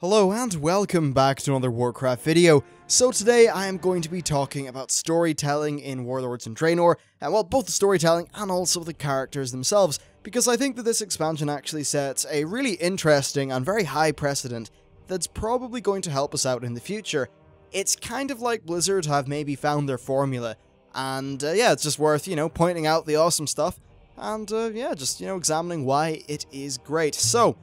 Hello and welcome back to another Warcraft video. So today I am going to be talking about storytelling in Warlords of Draenor, and well, both the storytelling and also the characters themselves, because I think that this expansion actually sets a really interesting and very high precedent that's probably going to help us out in the future. It's kind of like Blizzard have maybe found their formula, and yeah, it's just worth, pointing out the awesome stuff, and yeah, just, examining why it is great. So,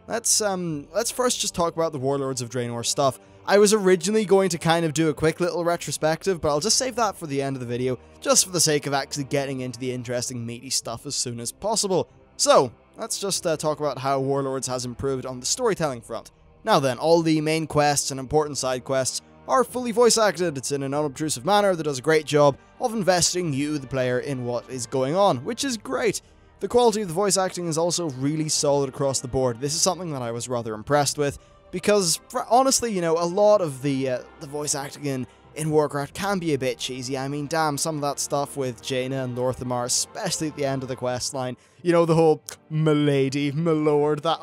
let's first just talk about the Warlords of Draenor stuff. I was originally going to kind of do a quick little retrospective, but I'll just save that for the end of the video, just for the sake of actually getting into the interesting meaty stuff as soon as possible. So, let's just talk about how Warlords has improved on the storytelling front. Now then, all the main quests and important side quests are fully voice acted. It's in an unobtrusive manner that does a great job of investing you, the player, in what is going on, which is great. The quality of the voice acting is also really solid across the board. This is something that I was rather impressed with, because honestly, a lot of the voice acting in Warcraft can be a bit cheesy. I mean, damn, some of that stuff with Jaina and Lorthamar, especially at the end of the quest line, the whole "milady, milord," that,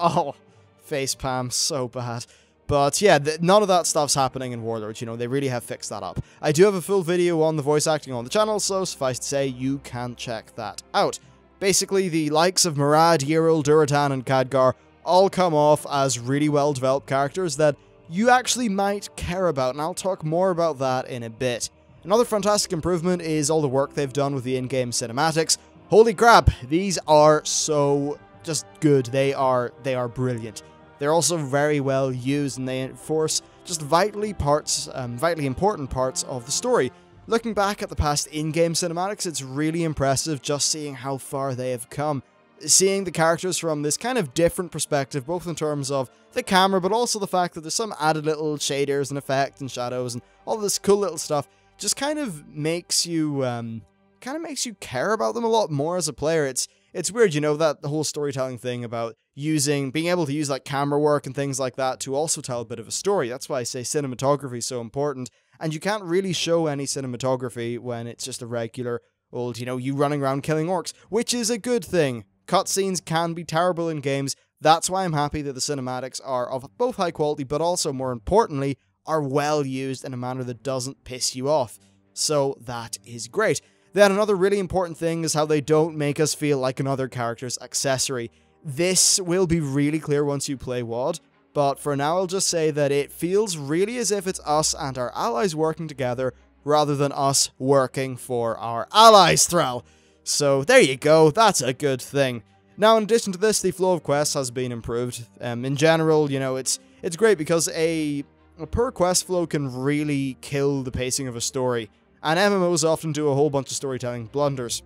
facepalm, so bad. But yeah, none of that stuff's happening in Warlords, they really have fixed that up. I do have a full video on the voice acting on the channel, so suffice to say, you can check that out. Basically, the likes of Murad, Yril, Durotan, and Khadgar all come off as really well-developed characters that you actually might care about, and I'll talk more about that in a bit. Another fantastic improvement is all the work they've done with the in-game cinematics. Holy crap, these are so just good. They are brilliant. They're also very well used, and they enforce just vitally important parts of the story. Looking back at the past in-game cinematics, it's really impressive just seeing how far they have come. Seeing the characters from this kind of different perspective, both in terms of the camera, but also the fact that there's some added little shaders and effects and shadows and all this cool little stuff, just kind of makes you care about them a lot more as a player. It's weird, that the whole storytelling thing about being able to use like camera work and things like that to also tell a bit of a story. That's why I say cinematography is so important. And you can't really show any cinematography when it's just a regular old, you running around killing orcs, which is a good thing. Cutscenes can be terrible in games. That's why I'm happy that the cinematics are of both high quality, but also, more importantly, are well used in a manner that doesn't piss you off. So that is great. Then another really important thing is how they don't make us feel like another character's accessory. This will be really clear once you play WoD. But for now, I'll just say that it feels really as if it's us and our allies working together, rather than us working for our allies, Thrall. So there you go, that's a good thing. Now, in addition to this, the flow of quests has been improved. In general, it's great because a per quest flow can really kill the pacing of a story. And MMOs often do a whole bunch of storytelling blunders.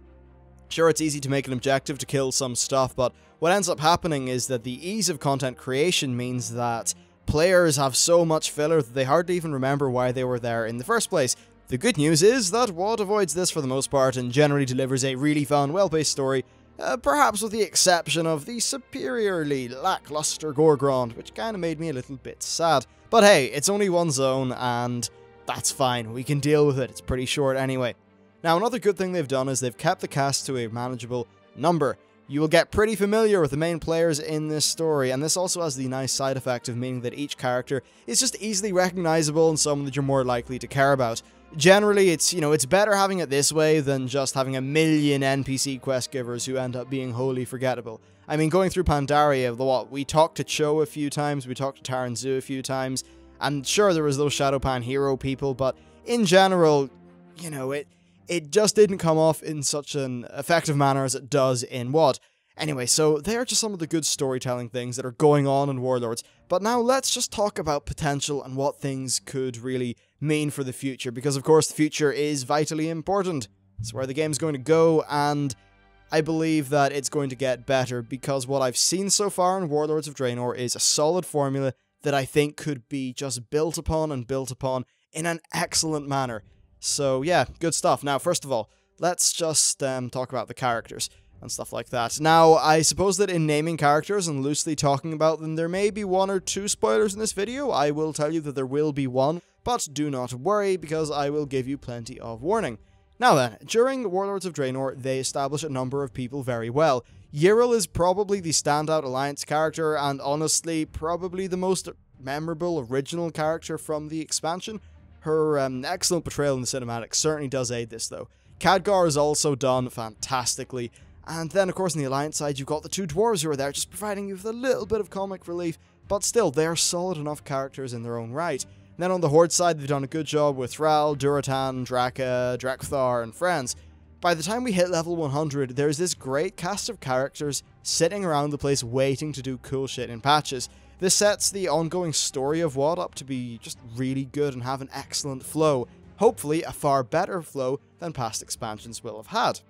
Sure, it's easy to make an objective to kill some stuff, but what ends up happening is that the ease of content creation means that players have so much filler that they hardly even remember why they were there in the first place. The good news is that WoD avoids this for the most part and generally delivers a really fun, well-paced story, perhaps with the exception of the superiorly lackluster Gorgrond, which kind of made me a little bit sad. But hey, it's only one zone, and that's fine, we can deal with it, it's pretty short anyway. Now, another good thing they've done is they've kept the cast to a manageable number. You will get pretty familiar with the main players in this story, and this also has the nice side effect of meaning that each character is just easily recognizable and someone that you're more likely to care about. Generally, it's better having it this way than just having a million NPC quest givers who end up being wholly forgettable. I mean, going through Pandaria, we talked to Cho a few times, we talked to Taran Zu a few times, and sure, there was those Shadowpan hero people, but in general, it just didn't come off in such an effective manner as it does in WoD. Anyway, so they are just some of the good storytelling things that are going on in Warlords, but now let's just talk about potential and what things could really mean for the future, because of course the future is vitally important. It's where the game's going to go, and I believe that it's going to get better, because what I've seen so far in Warlords of Draenor is a solid formula that I think could be just built upon in an excellent manner. So yeah, good stuff. Now, first of all, let's just talk about the characters and stuff like that. Now, I suppose that in naming characters and loosely talking about them, there may be one or two spoilers in this video. I will tell you that there will be one, but do not worry, because I will give you plenty of warning. Now then, during Warlords of Draenor, they establish a number of people very well. Yril is probably the standout Alliance character, and honestly, probably the most memorable, original character from the expansion. Her excellent portrayal in the cinematics certainly does aid this, though. Khadgar is also done fantastically. And then, of course, on the Alliance side, you've got the two dwarves who are there, just providing you with a little bit of comic relief, but still, they're solid enough characters in their own right. And then on the Horde side, they've done a good job with Thrall, Duratan, Draka, Drakthar, and friends. By the time we hit level 100, there's this great cast of characters sitting around the place waiting to do cool shit in patches. This sets the ongoing story of WoD up to be just really good and have an excellent flow. Hopefully, a far better flow than past expansions will have had.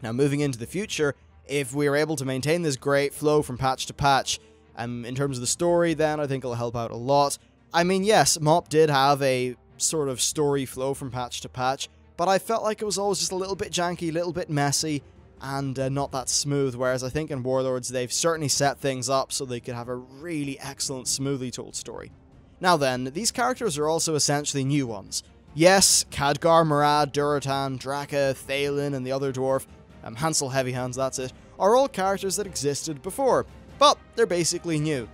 Now, moving into the future, if we are able to maintain this great flow from patch to patch, in terms of the story, then I think it'll help out a lot. I mean, yes, MoP did have a sort of story flow from patch to patch, but I felt like it was always just a little bit janky, a little bit messy, and not that smooth, whereas I think in Warlords they've certainly set things up so they could have a really excellent, smoothly told story. Now then, these characters are also essentially new ones. Yes, Khadgar, Murad, Duratan, Draka, Thalen, and the other dwarf, Hansel Heavyhands, that's it, are all characters that existed before, but they're basically new.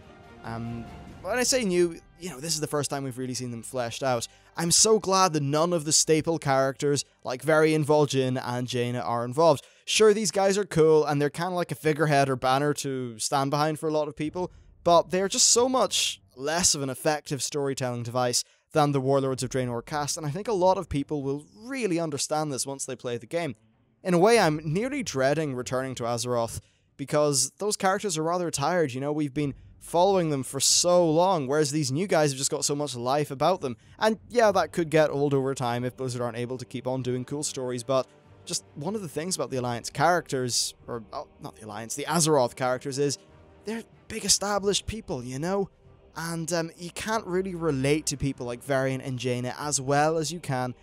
When I say new, you know, this is the first time we've really seen them fleshed out. I'm so glad that none of the staple characters, like Varian, Vol'jin, and Jaina, are involved. Sure, these guys are cool, and they're kind of like a figurehead or banner to stand behind for a lot of people, but they're just so much less of an effective storytelling device than the Warlords of Draenor cast, and I think a lot of people will really understand this once they play the game. In a way, I'm nearly dreading returning to Azeroth, because those characters are rather tired, you know, we've been following them for so long, whereas these new guys have just got so much life about them. And yeah, that could get old over time if Blizzard aren't able to keep on doing cool stories, but just one of the things about the Alliance characters, or not the Alliance, the Azeroth characters, is they're big established people, you know? And you can't really relate to people like Varian and Jaina as well as you can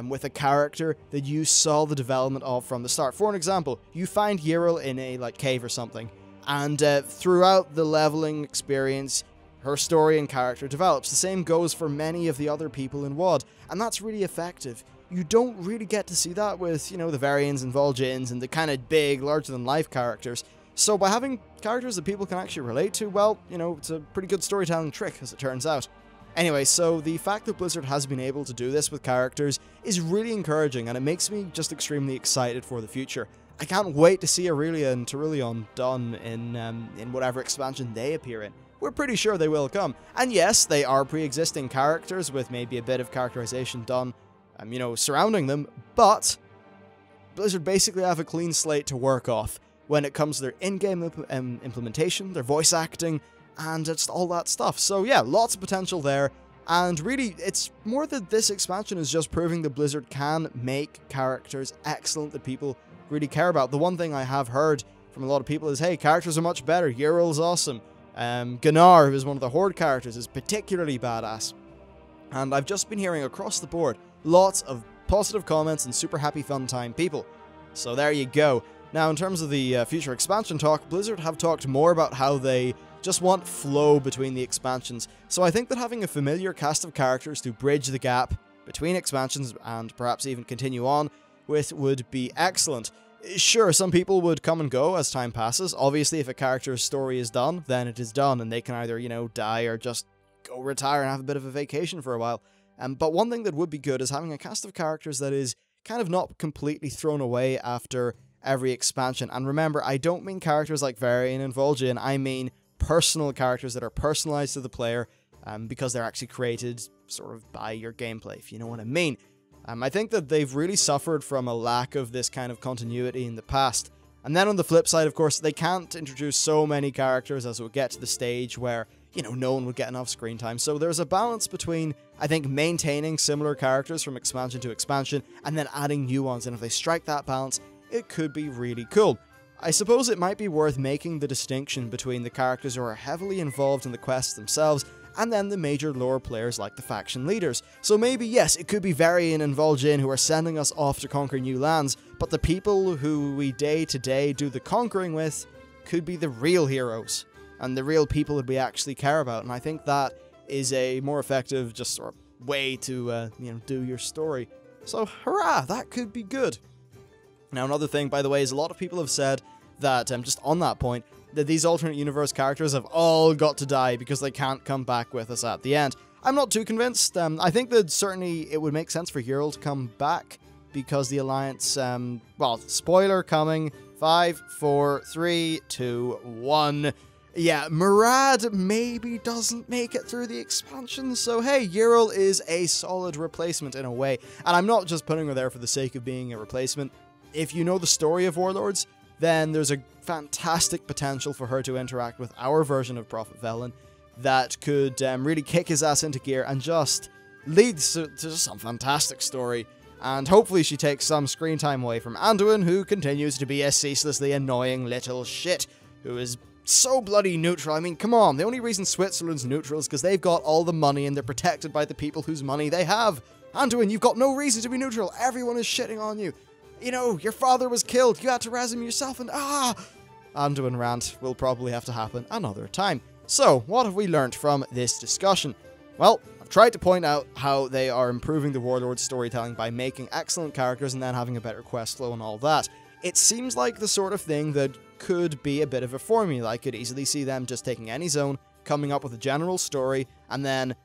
with a character that you saw the development of from the start. For an example, you find Yril in a cave or something, and throughout the leveling experience, her story and character develops. The same goes for many of the other people in WoD, and that's really effective. You don't really get to see that with, you know, the Varians and Vol'jins and the kind of big, larger-than-life characters. So by having characters that people can actually relate to, well, you know, it's a pretty good storytelling trick, as it turns out. Anyway, so the fact that Blizzard has been able to do this with characters is really encouraging, and it makes me just extremely excited for the future. I can't wait to see Aurelia and Tyrillion done in whatever expansion they appear in. We're pretty sure they will come. And yes, they are pre-existing characters with maybe a bit of characterization done, you know, surrounding them, but Blizzard basically have a clean slate to work off when it comes to their in-game implementation, their voice acting, and just all that stuff. So yeah, lots of potential there, and really, it's more that this expansion is just proving that Blizzard can make characters excellent that people really care about. The one thing I have heard from a lot of people is, hey, characters are much better, Yril's awesome, Gunnar, who is one of the Horde characters, is particularly badass. And I've just been hearing across the board lots of positive comments and super happy fun time people. So there you go. Now, in terms of the future expansion talk, Blizzard have talked more about how they just want flow between the expansions. So I think that having a familiar cast of characters to bridge the gap between expansions and perhaps even continue on with would be excellent. Sure, some people would come and go as time passes. Obviously, if a character's story is done, then it is done, and they can either, you know, die or just go retire and have a bit of a vacation for a while. But one thing that would be good is having a cast of characters that is kind of not completely thrown away after every expansion. And remember, I don't mean characters like Varian and Vol'jin, I mean personal characters that are personalized to the player because they're actually created sort of by your gameplay, if you know what I mean. I think that they've really suffered from a lack of this kind of continuity in the past. And then on the flip side, of course, they can't introduce so many characters as it would get to the stage where, you know, no one would get enough screen time. So there's a balance between, I think, maintaining similar characters from expansion to expansion and then adding new ones. And if they strike that balance, it could be really cool. I suppose it might be worth making the distinction between the characters who are heavily involved in the quests themselves and then the major lore players like the faction leaders. So maybe, yes, it could be Varian and Vol'jin who are sending us off to conquer new lands, but the people who we day to day do the conquering with could be the real heroes and the real people that we actually care about. And I think that is a more effective just sort of way to, you know, do your story. So hurrah, that could be good. Now, another thing, by the way, is a lot of people have said that, just on that point, that these alternate universe characters have all got to die because they can't come back with us at the end. I'm not too convinced. I think that certainly it would make sense for Ural to come back because the Alliance, well, spoiler coming. 5, 4, 3, 2, 1. Yeah, Murad maybe doesn't make it through the expansion, so hey, Ural is a solid replacement in a way. And I'm not just putting her there for the sake of being a replacement. If you know the story of Warlords, then there's a fantastic potential for her to interact with our version of Prophet Velen that could really kick his ass into gear and just lead to some fantastic story. And hopefully she takes some screen time away from Anduin, who continues to be a ceaselessly annoying little shit, who is so bloody neutral. I mean, come on, the only reason Switzerland's neutral is because they've got all the money and they're protected by the people whose money they have. Anduin, you've got no reason to be neutral. Everyone is shitting on you. You know, your father was killed. You had to res him yourself and Anduin rant will probably have to happen another time. So, what have we learnt from this discussion? Well, I've tried to point out how they are improving the Warlord storytelling by making excellent characters and then having a better quest flow and all that. It seems like the sort of thing that could be a bit of a formula. I could easily see them just taking any zone, coming up with a general story, and then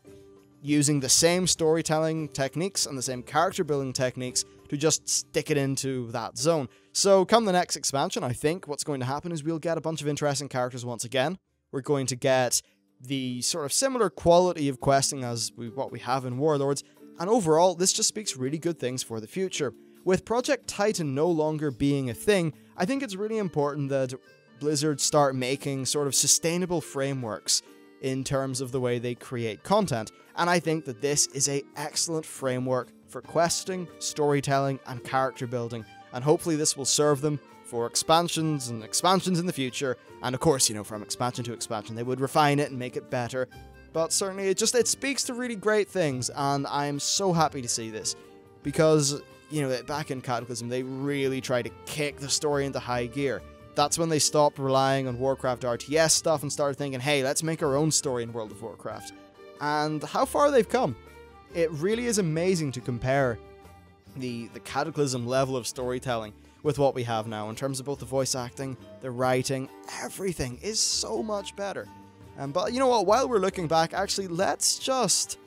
using the same storytelling techniques and the same character building techniques to just stick it into that zone. So come the next expansion, I think what's going to happen is we'll get a bunch of interesting characters once again. We're going to get the sort of similar quality of questing as what we have in Warlords, and overall, this just speaks really good things for the future. With Project Titan no longer being a thing, I think it's really important that Blizzard start making sort of sustainable frameworks in terms of the way they create content, and I think that this is an excellent framework for questing, storytelling, and character building, and hopefully this will serve them for expansions and expansions in the future, and of course, you know, from expansion to expansion, they would refine it and make it better, but certainly it speaks to really great things, and I'm so happy to see this, because, you know, back in Cataclysm, they really tried to kick the story into high gear. That's when they stopped relying on Warcraft RTS stuff and started thinking, hey, let's make our own story in World of Warcraft. And how far they've come. It really is amazing to compare the Cataclysm level of storytelling with what we have now in terms of both the voice acting, the writing, everything is so much better. But you know what, while we're looking back, actually, let's just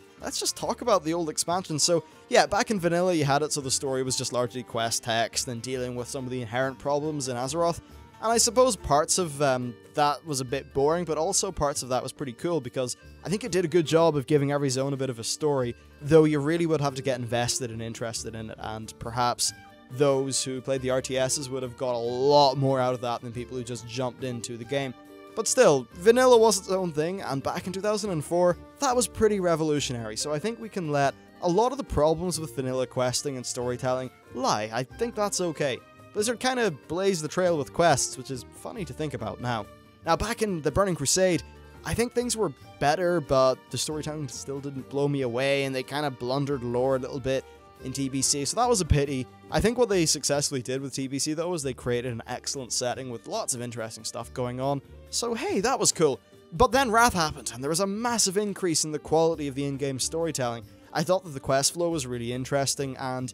talk about the old expansion. So yeah, back in vanilla you had it so the story was just largely quest text and dealing with some of the inherent problems in Azeroth. And I suppose parts of that was a bit boring, but also parts of that was pretty cool because I think it did a good job of giving every zone a bit of a story, though you really would have to get invested and interested in it, and perhaps those who played the RTSs would have got a lot more out of that than people who just jumped into the game. But still, vanilla was its own thing, and back in 2004, that was pretty revolutionary, so I think we can let a lot of the problems with vanilla questing and storytelling lie. I think that's okay. Blizzard kind of blazed the trail with quests, which is funny to think about now. Now, back in the Burning Crusade, I think things were better, but the storytelling still didn't blow me away, and they kind of blundered lore a little bit in TBC, so that was a pity. I think what they successfully did with TBC, though, was they created an excellent setting with lots of interesting stuff going on, so hey, that was cool. But then Wrath happened, and there was a massive increase in the quality of the in-game storytelling. I thought that the quest flow was really interesting, and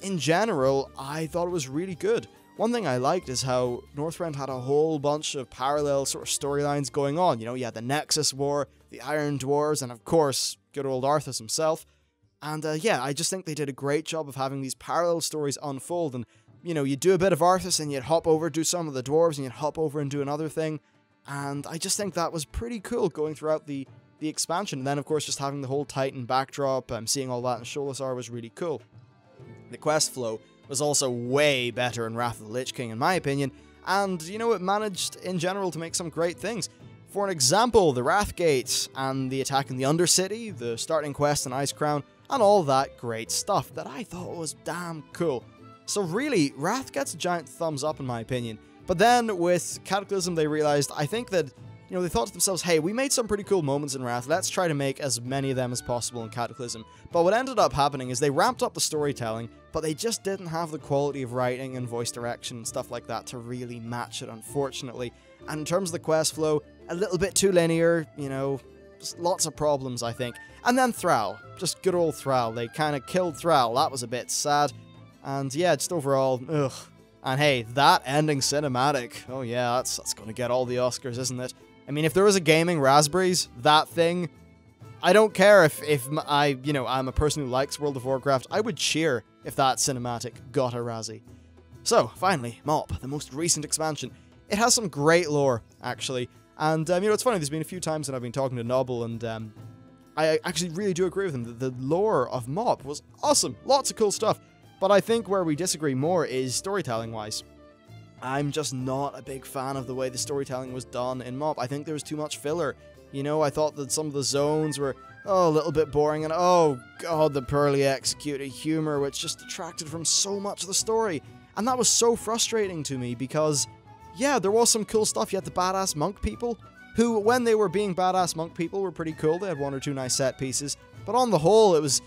in general, I thought it was really good. One thing I liked is how Northrend had a whole bunch of parallel sort of storylines going on. You know, you had the Nexus War, the Iron Dwarves, and of course, good old Arthas himself. And yeah, I just think they did a great job of having these parallel stories unfold. And, you know, you'd do a bit of Arthas and you'd hop over, do some of the Dwarves, and you'd hop over and do another thing. And I just think that was pretty cool going throughout the expansion. And then, of course, just having the whole Titan backdrop, seeing all that in Sholazar was really cool. The quest flow was also way better in Wrath of the Lich King, in my opinion, and, you know, it managed, in general, to make some great things. For an example, the Wrath Gates, and the attack in the Undercity, the starting quest in Icecrown, and all that great stuff that I thought was damn cool. So really, Wrath gets a giant thumbs up, in my opinion. But then, with Cataclysm, they realized, I think that, you know, they thought to themselves, hey, we made some pretty cool moments in Wrath, let's try to make as many of them as possible in Cataclysm. But what ended up happening is they ramped up the storytelling, but they just didn't have the quality of writing and voice direction and stuff like that to really match it, unfortunately. And in terms of the quest flow, a little bit too linear, you know, just lots of problems, I think. And then Thrall, just good old Thrall, they kind of killed Thrall, that was a bit sad. And yeah, just overall, ugh. And hey, that ending cinematic, oh yeah, that's gonna get all the Oscars, isn't it? I mean, if there was a gaming Raspberries, that thing, I don't care if I'm a person who likes World of Warcraft, I would cheer if that cinematic got a Razzie. So, finally, MoP, the most recent expansion. It has some great lore, actually. And, it's funny, there's been a few times that I've been talking to Noble, and I actually really do agree with him that the lore of MoP was awesome. Lots of cool stuff. But I think where we disagree more is storytelling-wise. I'm just not a big fan of the way the storytelling was done in MoP. I think there was too much filler. I thought that some of the zones were, a little bit boring, and oh god, the poorly executed humor, which just detracted from so much of the story. And that was so frustrating to me because, yeah, there was some cool stuff. You had the badass monk people, who, when they were being badass monk people, were pretty cool. They had one or two nice set pieces. But on the whole, it was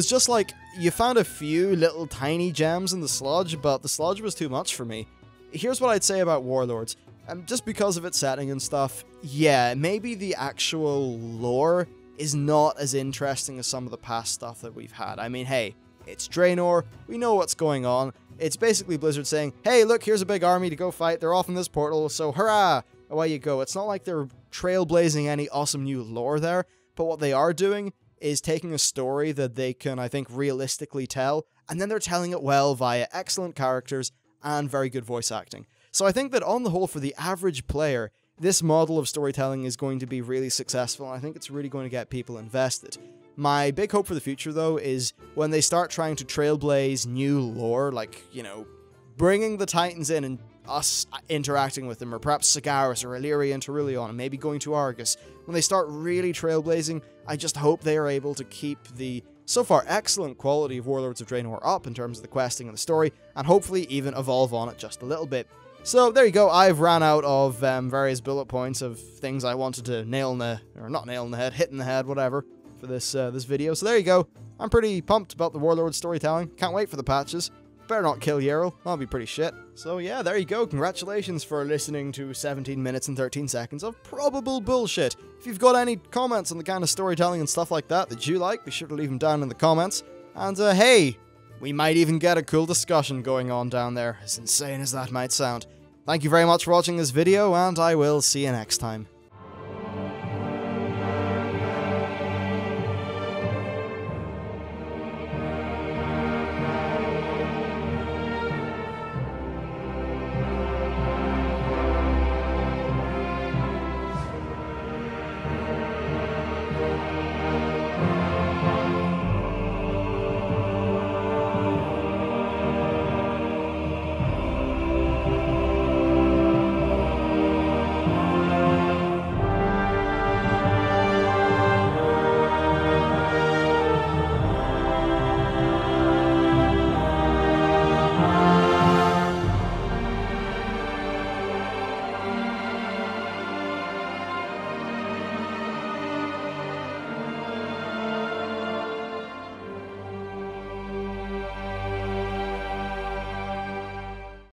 just like, you found a few little tiny gems in the sludge, but the sludge was too much for me. Here's what I'd say about Warlords. Just because of its setting and stuff, yeah, maybe the actual lore is not as interesting as some of the past stuff that we've had. I mean, hey, it's Draenor, we know what's going on. It's basically Blizzard saying, hey, look, here's a big army to go fight, they're off in this portal, so hurrah, away you go. It's not like they're trailblazing any awesome new lore there, but what they are doing is taking a story that they can, I think, realistically tell, and then they're telling it well via excellent characters and very good voice acting. So I think that on the whole, for the average player, this model of storytelling is going to be really successful, and I think it's really going to get people invested. My big hope for the future, though, is when they start trying to trailblaze new lore, like, bringing the Titans in and us interacting with them, or perhaps Sagaris or Illyria and Terulion, and maybe going to Argus. When they start really trailblazing, I just hope they are able to keep the so far excellent quality of Warlords of Draenor up in terms of the questing and the story, and hopefully even evolve on it just a little bit. So there you go, I've ran out of various bullet points of things I wanted to nail in the, or not nail in the head, hit in the head, whatever, for this video. So there you go, I'm pretty pumped about the Warlord storytelling, can't wait for the patches. Better not kill Yerl, that'll be pretty shit. So yeah, there you go, congratulations for listening to 17 minutes and 13 seconds of probable bullshit. If you've got any comments on the kind of storytelling and stuff like that you like, be sure to leave them down in the comments. And hey, we might even get a cool discussion going on down there, as insane as that might sound. Thank you very much for watching this video, and I will see you next time.